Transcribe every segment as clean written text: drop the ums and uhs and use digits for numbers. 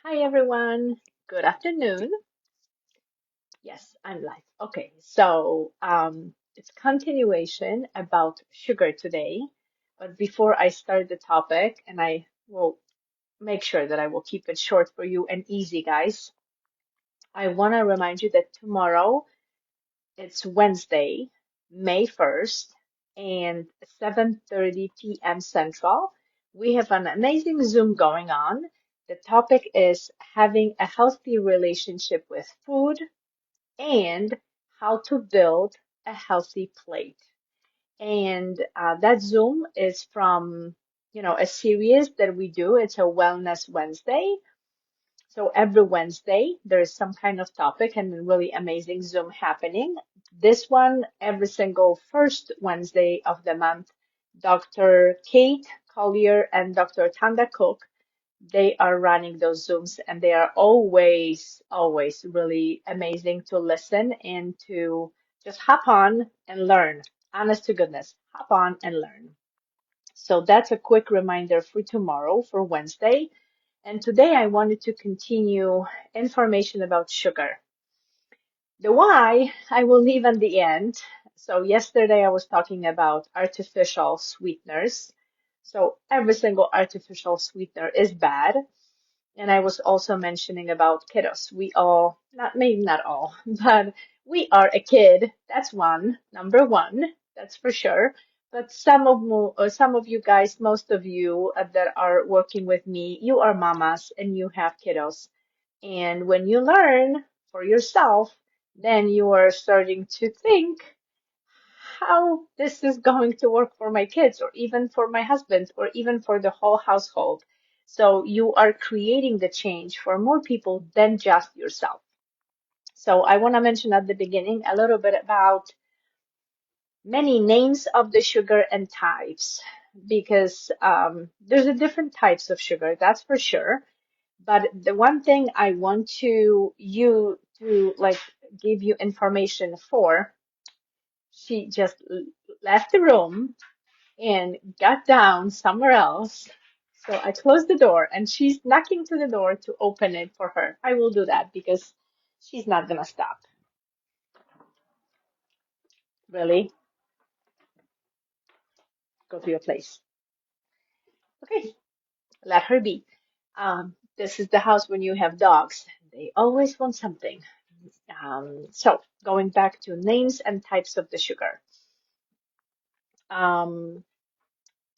Hi everyone. Good afternoon. Yes, I'm live. Okay, so it's continuation about sugar today. But before I start the topic, and I will make sure that I will keep it short for you and easy, guys. I want to remind you that tomorrow it's Wednesday, May 1st, and 7:30 p.m. Central. We have an amazing Zoom going on. The topic is having a healthy relationship with food and how to build a healthy plate. And that Zoom is from, a series that we do. It's a Wellness Wednesday. So every Wednesday, there is some kind of topic and a really amazing Zoom happening. This one, every single first Wednesday of the month, Dr. Kate Collier and Dr. Tanda Cook, they are running those Zooms and they are always really amazing to listen and to just hop on and learn. Honest to goodness, hop on and learn. So that's a quick reminder for tomorrow, for Wednesday. And today I wanted to continue information about sugar. The why I will leave at the end. So yesterday I was talking about artificial sweeteners. So every single artificial sweetener is bad. And I was also mentioning about kiddos. We all, not maybe not all, but we are a kid. That's number one, that's for sure. But some of you guys, most of you that are working with me, you are mamas and you have kiddos. And when you learn for yourself, then you are starting to think how this is going to work for my kids or even for my husband or even for the whole household. So you are creating the change for more people than just yourself. So I want to mention at the beginning a little bit about many names of the sugar and types because there's a different types of sugar, that's for sure. But the one thing I want you to like give you information for, she just left the room and got down somewhere else. So I closed the door and she's knocking to the door to open it for her. I will do that because she's not gonna stop. Really? Go to your place. Okay, let her be. This is the house when you have dogs. They always want something. So going back to names and types of the sugar. Um,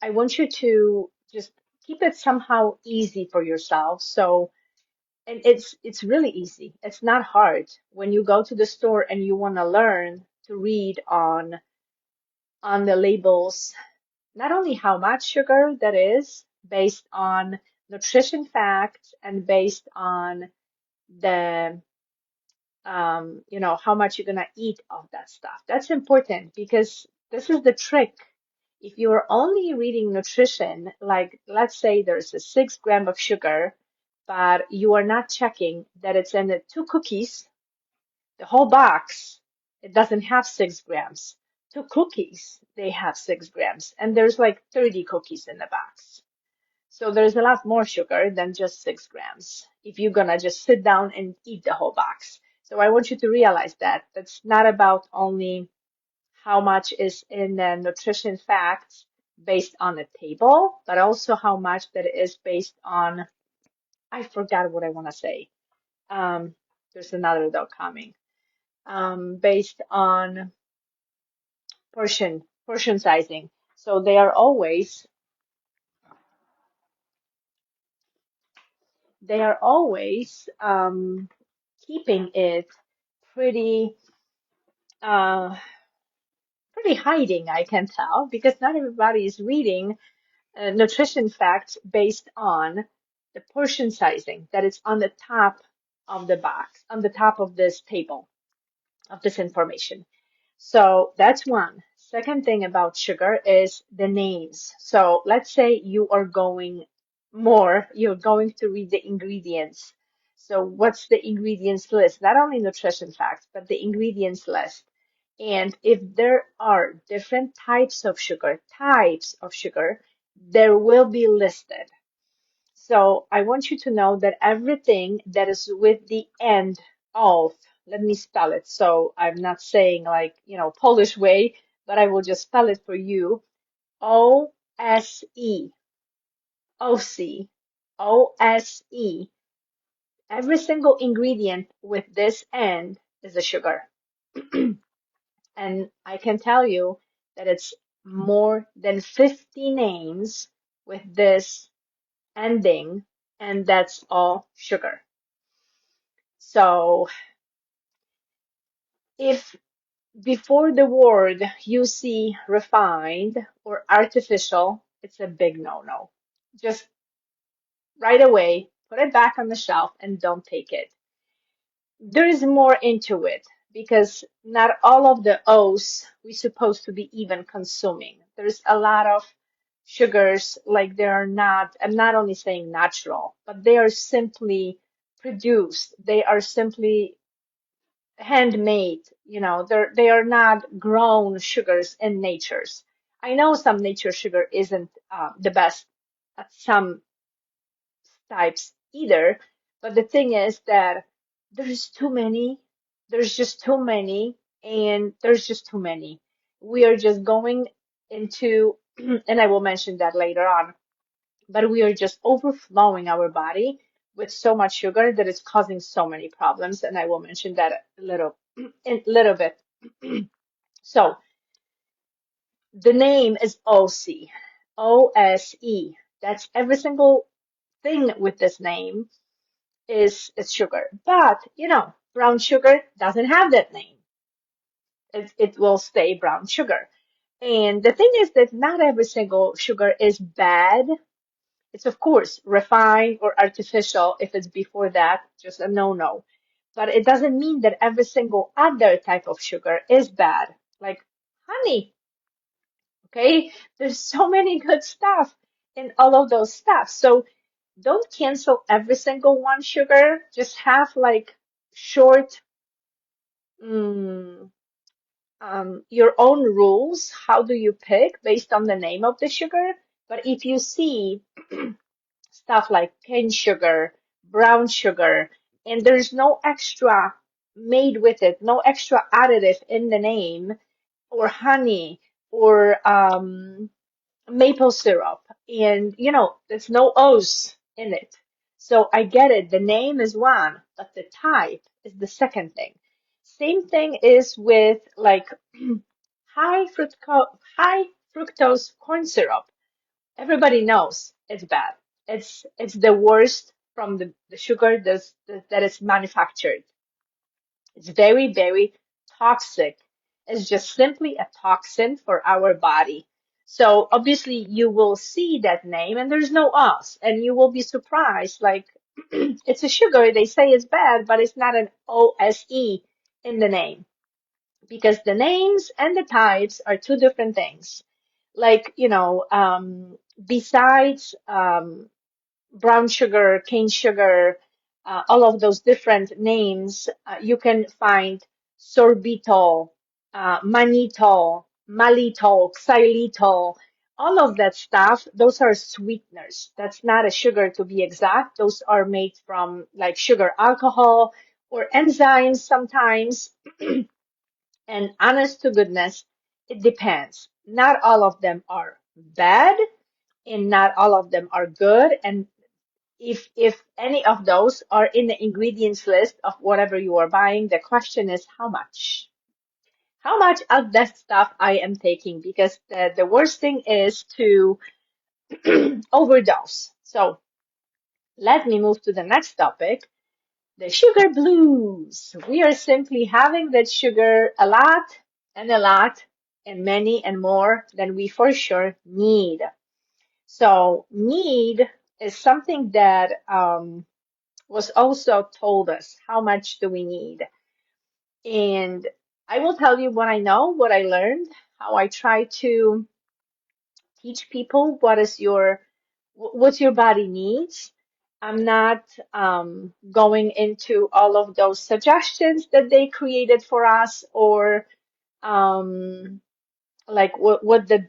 I want you to just keep it somehow easy for yourself. So and it's really easy. It's not hard. When you go to the store and you want to learn to read on the labels, not only how much sugar that is based on nutrition facts and based on the how much you're gonna eat of that stuff. That's important because this is the trick. If you're only reading nutrition, like let's say there's a 6 gram of sugar, but you are not checking that it's in the two cookies, the whole box, it doesn't have 6 grams. Two cookies, they have 6 grams, and there's like 30 cookies in the box. So there's a lot more sugar than just 6 grams if you're gonna just sit down and eat the whole box. So I want you to realize that that's not about only how much is in the nutrition facts based on the table, but also how much that is based on, I forgot what I want to say. Um, there's another dog coming. Based on portion sizing. So they are always keeping it pretty uh, pretty hiding, I can tell, because not everybody is reading nutrition facts based on the portion sizing that is on the top of the box, on the top of this table of this information. So that's one. Second thing about sugar is the names. So let's say you're going to read the ingredients. So what's the ingredients list? Not only nutrition facts, but the ingredients list. And if there are different types of sugar, there will be listed. So I want you to know that everything that is with the end of, let me spell it. So I'm not saying like, Polish way, but I will just spell it for you. O-S-E, O-C, O-S-E. Every single ingredient with this end is a sugar. And I can tell you that it's more than 50 names with this ending, and that's all sugar. So if before the word you see refined or artificial, it's a big no-no. Just right away, put it back on the shelf and don't take it. There is more into it because not all of the O's we're supposed to be even consuming. There's a lot of sugars, like they are not, I'm not only saying natural, but they are simply produced. They are simply handmade, they are not grown sugars in natures. I know some nature sugar isn't the best at some types either, but the thing is that there's too many, there's just too many, and there's just too many. We are just going into, and I will mention that later on, but we are just overflowing our body with so much sugar that it's causing so many problems, and I will mention that a little, in a little bit. So the name is OC, OSE. That's every single thing with this name is sugar. But, brown sugar doesn't have that name. It will stay brown sugar. And the thing is that not every single sugar is bad. It's of course refined or artificial. If it's before that, just a no-no. But it doesn't mean that every single other type of sugar is bad. Like honey, okay? There's so many good stuff in all of those stuff. So don't cancel every single one sugar. Just have like short, mm, your own rules. How do you pick based on the name of the sugar? But if you see stuff like cane sugar, brown sugar, and there's no extra made with it, no extra additive in the name, or honey, or maple syrup, and there's no O's in it. So I get it. The name is one, but the type is the second thing. Same thing is with like high fructose corn syrup. Everybody knows it's bad. It's the worst from the sugar that is manufactured. It's very, very toxic. It's just simply a toxin for our body. So obviously you will see that name and there's no us, and you will be surprised. Like it's a sugar, they say it's bad, but it's not an OSE in the name because the names and the types are two different things. Like, besides brown sugar, cane sugar, all of those different names, you can find sorbitol, mannitol, malitol, xylitol, all of that stuff. Those are sweeteners. That's not a sugar to be exact. Those are made from like sugar alcohol or enzymes sometimes. And honest to goodness, it depends. Not all of them are bad and not all of them are good. And if any of those are in the ingredients list of whatever you are buying, the question is how much? How much of that stuff I am taking? Because the worst thing is to overdose. So let me move to the next topic, the sugar blues. We are simply having that sugar a lot and many and more than we for sure need. So need is something that was also told us how much do we need. And I will tell you what I know, what I learned, how I try to teach people what your body needs. I'm not going into all of those suggestions that they created for us or like what the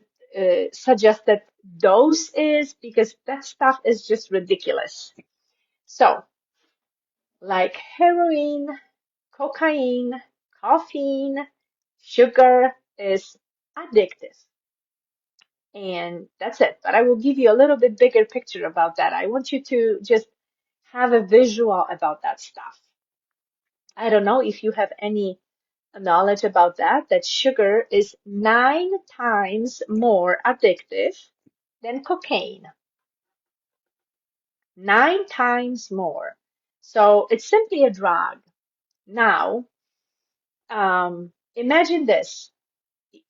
suggested dose is because that stuff is just ridiculous. So, like heroin, cocaine, caffeine, sugar is addictive. And that's it. But I will give you a little bit bigger picture about that. I want you to just have a visual about that stuff. I don't know if you have any knowledge about that, that sugar is 9 times more addictive than cocaine. 9 times more. So it's simply a drug. Now, imagine this.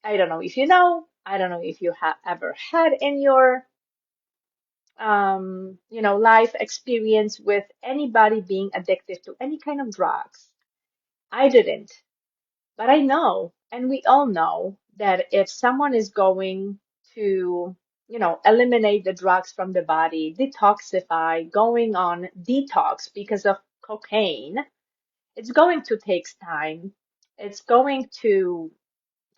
I don't know if you know, I don't know if you have ever had in your life experience with anybody being addicted to any kind of drugs. I didn't, but I know, and we all know that if someone is going to, eliminate the drugs from the body, detoxify, going on detox because of cocaine, it's going to take time. It's going to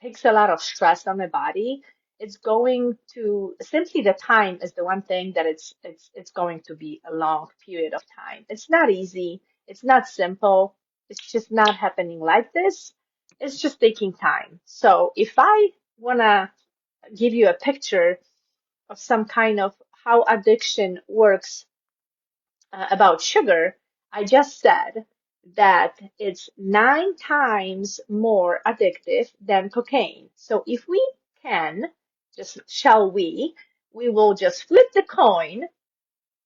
takes a lot of stress on the body. It's going to simply the time is the one thing that it's going to be a long period of time. It's not easy. It's not simple. It's just not happening like this. It's just taking time. So if I wanna give you a picture of some kind of how addiction works about sugar, I just said that it's 9 times more addictive than cocaine. So if we can, just shall we will just flip the coin.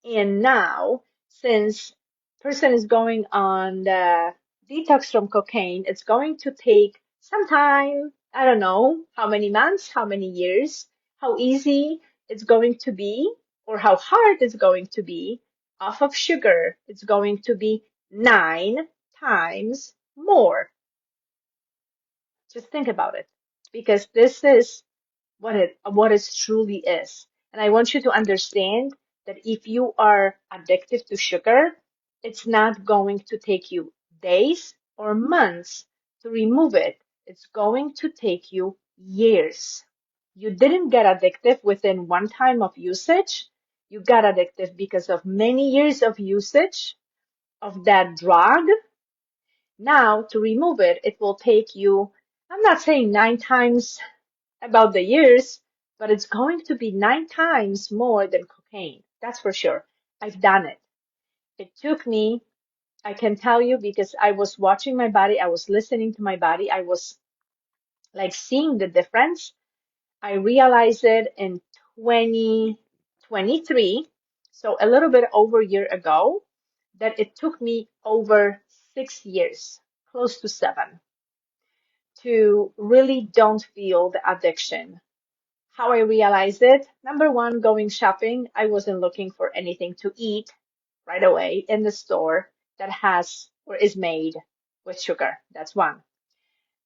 And now, since person is going on the detox from cocaine, it's going to take some time. I don't know how many months, how many years, how easy it's going to be, or how hard it's going to be off of sugar. It's going to be 9 times more. Just think about it, because this is what it truly is. And I want you to understand that if you are addicted to sugar, it's not going to take you days or months to remove it. It's going to take you years. You didn't get addicted within one time of usage. You got addicted because of many years of usage of that drug. Now, to remove it, it will take you, I'm not saying 9 times about the years, but it's going to be 9 times more than cocaine. That's for sure. I've done it. It took me, I can tell you, because I was watching my body, I was listening to my body, I was like seeing the difference. I realized it in 2023, so a little bit over a year ago, that it took me over 6 years, close to 7, to really don't feel the addiction. How I realized it, number one, going shopping, I wasn't looking for anything to eat right away in the store that has or is made with sugar. That's one,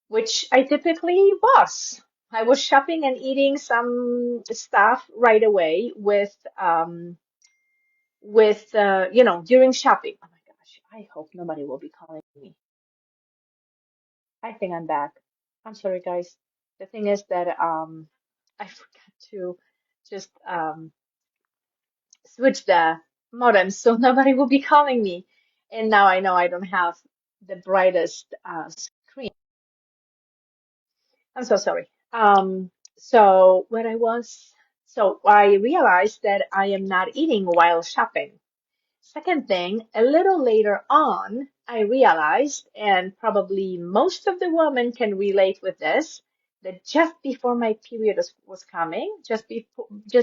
which I typically was. I was shopping and eating some stuff right away during shopping. Oh my gosh, I hope nobody will be calling me. I think I'm back. I'm sorry, guys. The thing is that I forgot to just switch the modem so nobody will be calling me. And now I know I don't have the brightest screen. I'm so sorry. So when so I realized that I am not eating while shopping. Second thing, a little later on, I realized, and probably most of the women can relate with this, that just before my period was coming, just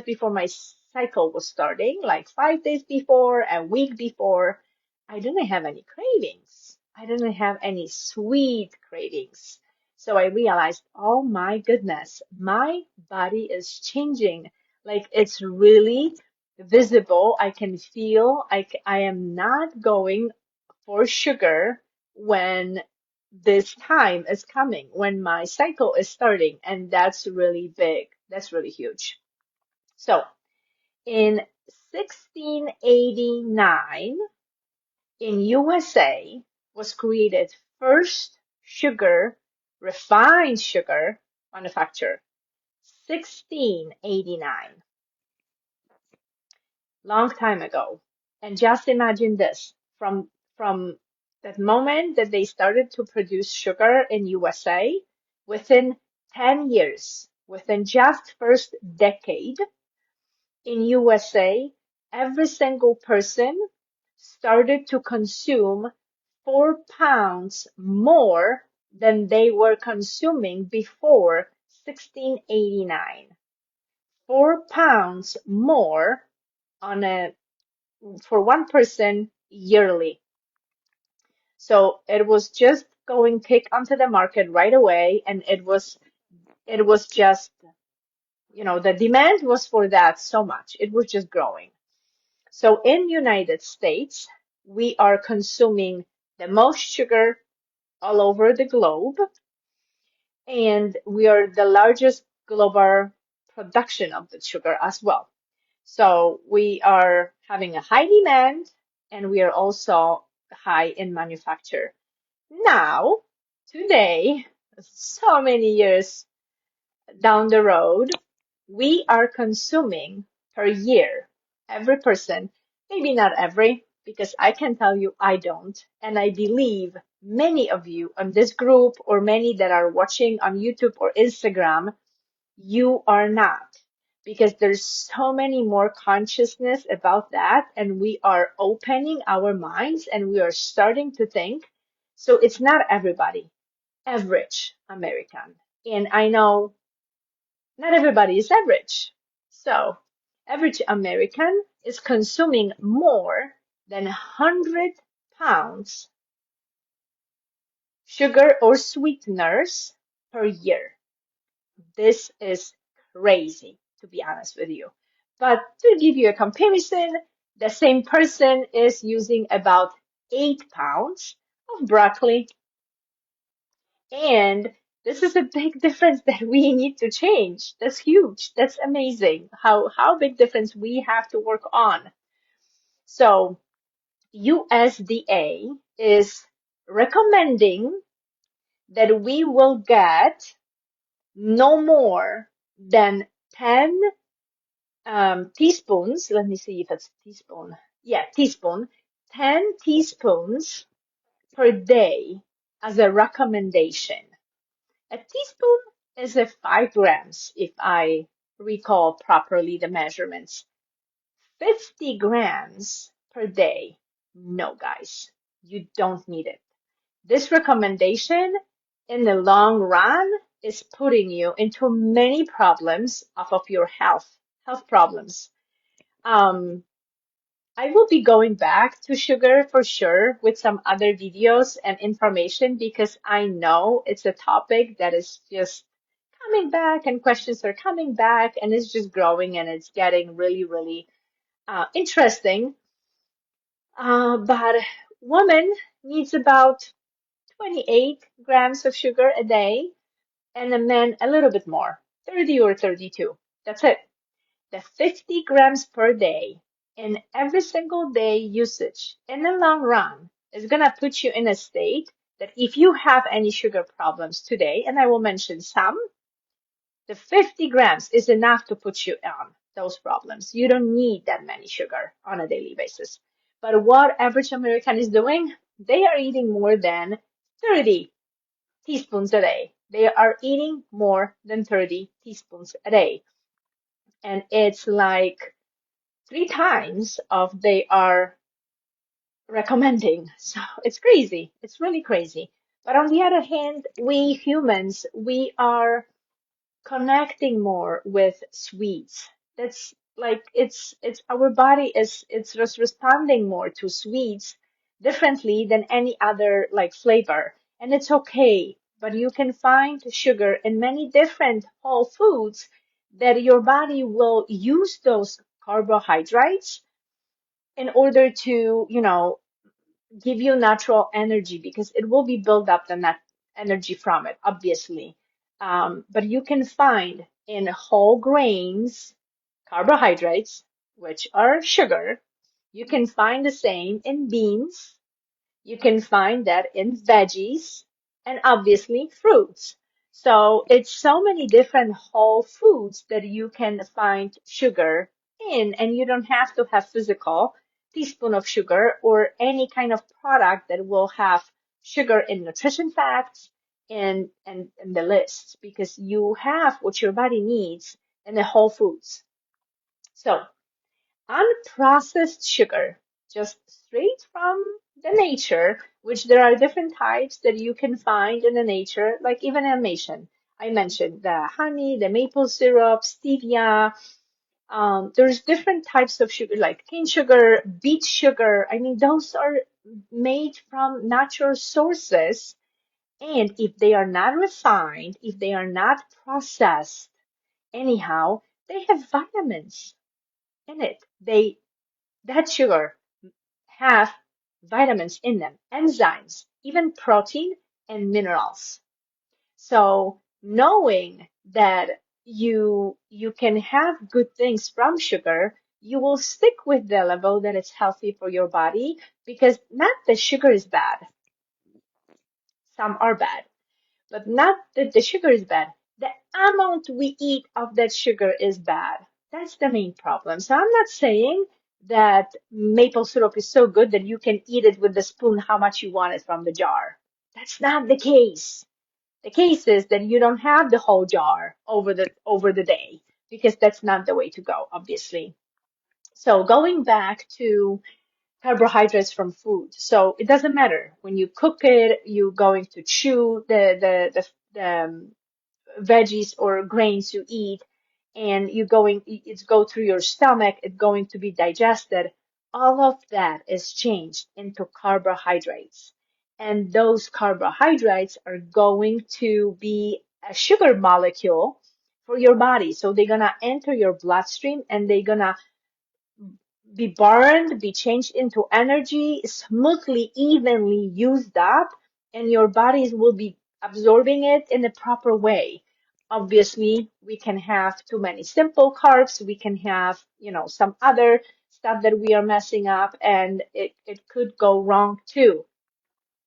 before my cycle was starting, like 5 days before, a week before, I didn't have any cravings. I didn't have any sweet cravings. So I realized, oh my goodness, my body is changing. Like it's really visible. I can feel I am not going for sugar when this time is coming, when my cycle is starting. And that's really big. That's really huge. So in 1689 in USA was created first refined sugar manufacturer. 1689. long time ago. And just imagine this, from that moment that they started to produce sugar in USA, within 10 years, within just first decade in USA, every single person started to consume 4 pounds more than they were consuming before 1689. 4 pounds more on a for one person yearly. So it was just going kick onto the market right away, and it was just, the demand was for that so much. It was just growing. So in United States, we are consuming the most sugar all over the globe, and we are the largest global production of the sugar as well. So we are having a high demand, and we are also high in manufacture. Now, today, so many years down the road, we are consuming per year, every person, maybe not every, because I can tell you I don't, and I believe many of you on this group or many that are watching on YouTube or Instagram, you are not, because there's so many more consciousness about that, and we are opening our minds and we are starting to think. So it's not everybody, average American. And I know not everybody is average. So average American is consuming more than 100 pounds sugar or sweeteners per year. This is crazy, to be honest with you. But to give you a comparison, the same person is using about 8 pounds of broccoli. And this is a big difference that we need to change. That's huge. That's amazing. How big difference we have to work on. So USDA is recommending that we will get no more than 10 teaspoons. Let me see if it's teaspoon. Yeah, teaspoon. 10 teaspoons per day as a recommendation. A teaspoon is a 5 grams, if I recall properly the measurements. 50 grams per day. No, guys, you don't need it. This recommendation in the long run is putting you into many problems off of your health problems. I will be going back to sugar for sure with some other videos and information, because I know it's a topic that is just coming back and questions are coming back, and it's just growing and it's getting really, really interesting. But woman needs about 28 grams of sugar a day, and a man a little bit more, 30 or 32. That's it. The 50 grams per day in every single day usage in the long run is going to put you in a state that if you have any sugar problems today, and I will mention some, the 50 grams is enough to put you on those problems. You don't need that many sugar on a daily basis. But what average American is doing, they are eating more than 30 teaspoons a day. They are eating more than 30 teaspoons a day. And it's like 3 times of they are recommending. So it's crazy. It's really crazy. But on the other hand, we humans, we are connecting more with sweets. That's like it's our body is it's just responding more to sweets differently than any other like flavor. And it's okay, but you can find sugar in many different whole foods that your body will use those carbohydrates in order to, give you natural energy, because it will be built up the net energy from it, obviously. But you can find in whole grains carbohydrates, which are sugar. You can find the same in beans. You can find that in veggies and obviously fruits. So it's so many different whole foods that you can find sugar in, and you don't have to have physical teaspoon of sugar or any kind of product that will have sugar in nutrition facts and the list, because you have what your body needs in the whole foods. So unprocessed sugar, just straight from the nature, which there are different types that you can find in the nature, like even I mentioned the honey, the maple syrup, stevia. There's different types of sugar, like cane sugar, beet sugar. I mean, those are made from natural sources. And if they are not refined, if they are not processed, anyhow, they have vitamins in it. That sugar have vitamins in them, enzymes, even protein and minerals. So knowing that you can have good things from sugar, you will stick with the level that is healthy for your body, because not that sugar is bad. Some are bad, but not that the sugar is bad. The amount we eat of that sugar is bad. That's the main problem. So I'm not saying that maple syrup is so good that you can eat it with the spoon how much you want it from the jar. That's not the case. The case is that you don't have the whole jar over the day, because that's not the way to go, obviously. So going back to carbohydrates from food. So it doesn't matter when you cook it, you're going to chew the veggies or grains you eat, and it's go through your stomach, it's going to be digested. All of that is changed into carbohydrates. And those carbohydrates are going to be a sugar molecule for your body. So they're gonna enter your bloodstream and they're gonna be burned, be changed into energy, smoothly, evenly used up, and your bodies will be absorbing it in the proper way. Obviously, we can have too many simple carbs, we can have, some other stuff that we are messing up, and it could go wrong too.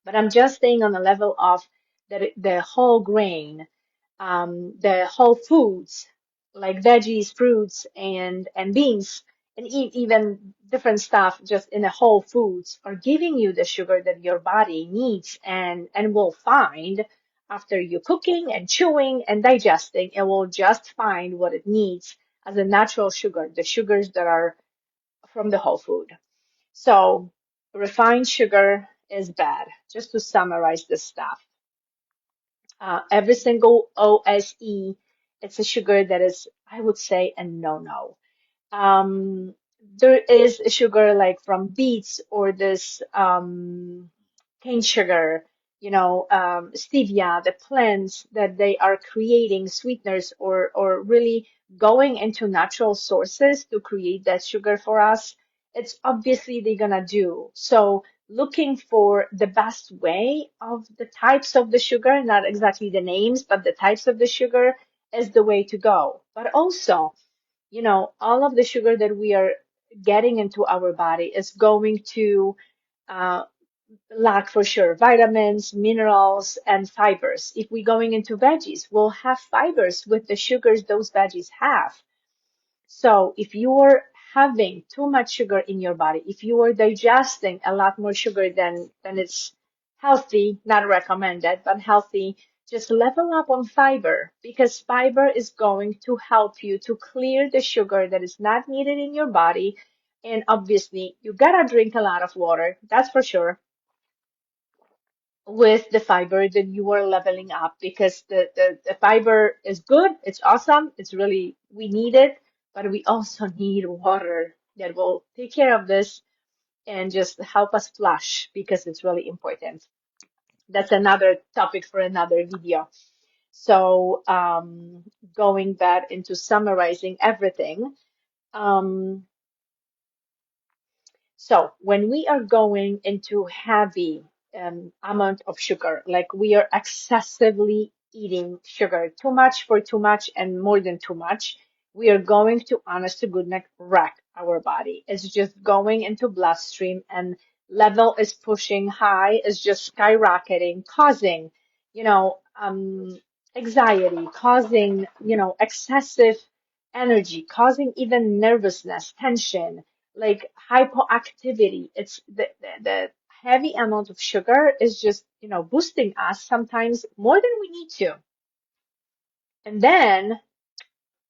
But I'm just staying on the level of the whole grain, the whole foods like veggies, fruits, and beans, and even different stuff just in the whole foods are giving you the sugar that your body needs and will find after you cooking and chewing and digesting. It will just find what it needs as a natural sugar, the sugars that are from the whole food. So refined sugar is bad. Just to summarize this stuff, every single OSE, it's a sugar that is, I would say, a no-no. Um, there is a sugar like from beets or this cane sugar, stevia, the plants that they are creating sweeteners or really going into natural sources to create that sugar for us. It's obviously they're gonna do. So looking for the best way of the types of the sugar, not exactly the names, but the types of the sugar is the way to go. But also, all of the sugar that we are getting into our body is going to uh, lack for sure vitamins, minerals, and fibers. If we're going into veggies, we'll have fibers with the sugars those veggies have. So if you're having too much sugar in your body, if you are digesting a lot more sugar than it's healthy, not recommended, but healthy, just level up on fiber, because fiber is going to help you to clear the sugar that is not needed in your body. And obviously, you gotta drink a lot of water, that's for sure, with the fiber that you are leveling up, because the fiber is good, it's awesome, it's really, we need it, but we also need water that will take care of this and just help us flush, because it's really important. That's another topic for another video. So going back into summarizing everything, um, so when we are going into heavy amount of sugar, like we are excessively eating sugar, too much for too much and more than too much, we are going to, honest to goodness, wreck our body. It's just going into bloodstream and level is pushing high, is just skyrocketing, causing, you know, anxiety, causing, excessive energy, causing even nervousness, tension, like hypoactivity. It's the heavy amount of sugar is just, boosting us sometimes more than we need to. And then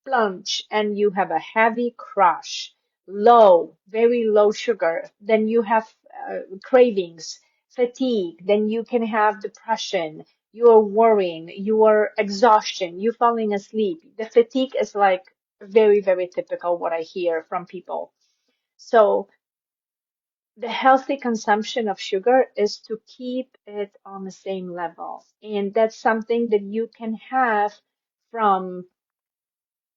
plunge and you have a heavy crush, low, very low sugar. Then you have cravings, fatigue. Then you can have depression. You are worrying, you are exhaustion, you falling asleep. The fatigue is like very, very typical what I hear from people. So the healthy consumption of sugar is to keep it on the same level. And that's something that you can have from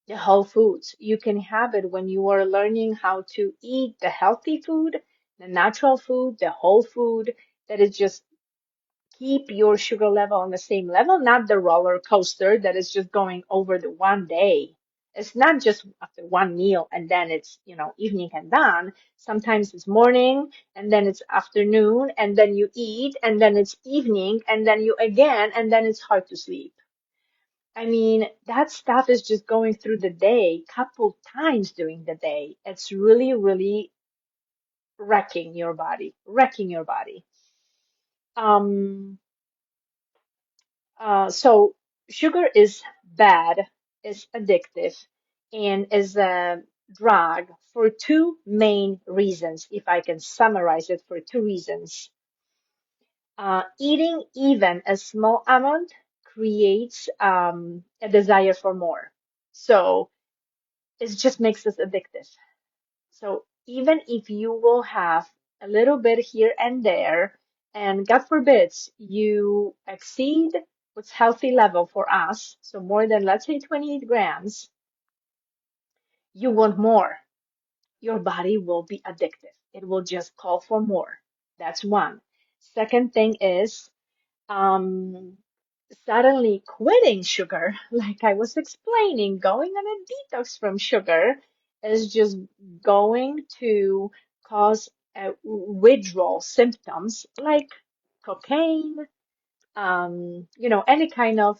the whole foods. You can have it when you are learning how to eat the healthy food, the natural food, the whole food, that is just keep your sugar level on the same level, not the roller coaster that is just going over the one day. It's not just after one meal and then it's, evening and done. Sometimes it's morning and then it's afternoon and then you eat and then it's evening and then you again and then it's hard to sleep. I mean, that stuff is just going through the day, couple times during the day. It's really, really wrecking your body. Um, so sugar is bad, is addictive, and is a drug for two main reasons, if I can summarize it for two reasons. Eating even a small amount creates a desire for more. So it just makes us addictive. So even if you will have a little bit here and there, and God forbids you exceed what's healthy level for us, so more than, let's say, 28 grams, you want more. Your body will be addictive. It will just call for more. That's one. Second thing is, um, suddenly quitting sugar, like I was explaining, going on a detox from sugar is just going to cause withdrawal symptoms like cocaine, any kind of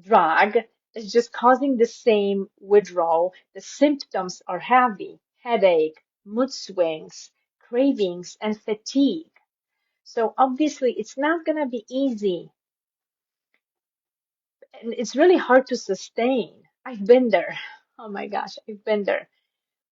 drug is just causing the same withdrawal. The symptoms are heavy, headache, mood swings, cravings, and fatigue. So obviously, it's not going to be easy and it's really hard to sustain. I've been there. Oh my gosh, I've been there.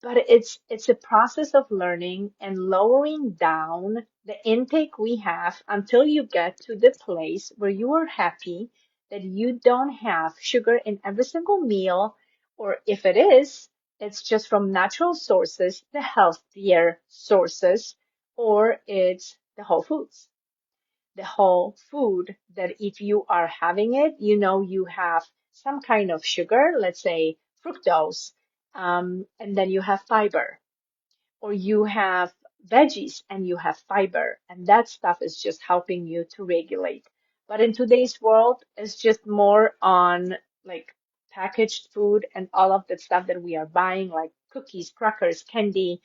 But it's a process of learning and lowering down the intake we have until you get to the place where you are happy that you don't have sugar in every single meal, or if it is, it's just from natural sources, the healthier sources, or it's the whole foods, the whole food that if you are having it, you have some kind of sugar, let's say fructose, and then you have fiber, or you have veggies and you have fiber, and that stuff is just helping you to regulate. But in today's world, it's just more on like packaged food and all of the stuff that we are buying, like cookies, crackers, candy,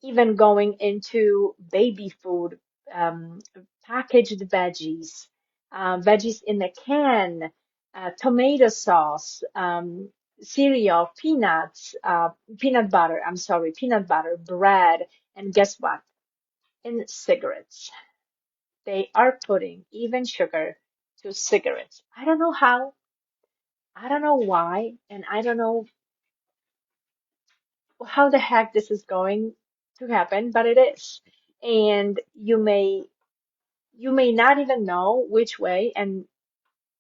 even going into baby food, um, packaged veggies, veggies in a can, tomato sauce, cereal, peanuts, peanut butter, I'm sorry, peanut butter, bread, and guess what? In cigarettes. They are putting even sugar to cigarettes. I don't know how, I don't know why, and I don't know how the heck this is going to happen, but it is. And you may not even know which way and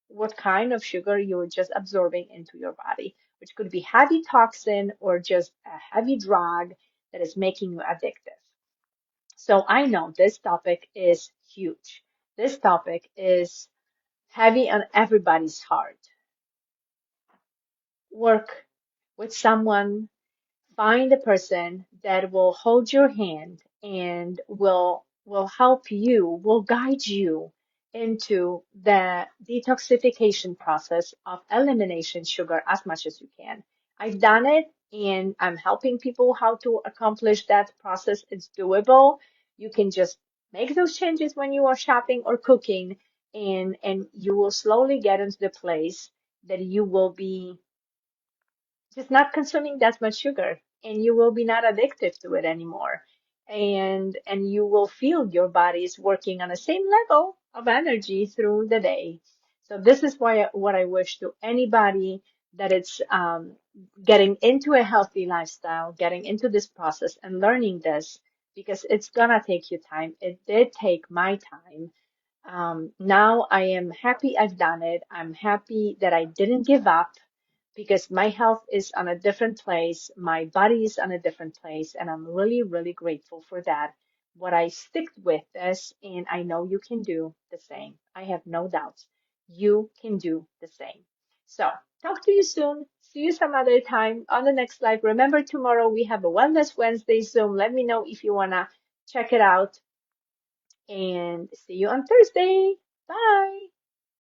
what kind of sugar you're just absorbing into your body, which could be heavy toxin or just a heavy drug that is making you addictive. So I know this topic is huge. This topic is heavy on everybody's heart. Work with someone. Find a person that will hold your hand and will help you, will guide you into the detoxification process of elimination sugar as much as you can. I've done it and I'm helping people how to accomplish that process. It's doable. You can just make those changes when you are shopping or cooking, and you will slowly get into the place that you will be just not consuming that much sugar, and you will be not addicted to it anymore. And you will feel your body is working on the same level of energy through the day. So this is why what I wish to anybody that it's getting into a healthy lifestyle, getting into this process and learning this, because it's gonna take you time. It did take my time. Now I am happy I've done it. I'm happy that I didn't give up because my health is on a different place. My body is on a different place, and I'm really, really grateful for that. What I stick with this, and I know you can do the same. I have no doubts. You can do the same. So, talk to you soon. See you some other time on the next live. Remember, tomorrow we have a Wellness Wednesday Zoom. Let me know if you want to check it out, and see you on Thursday. Bye.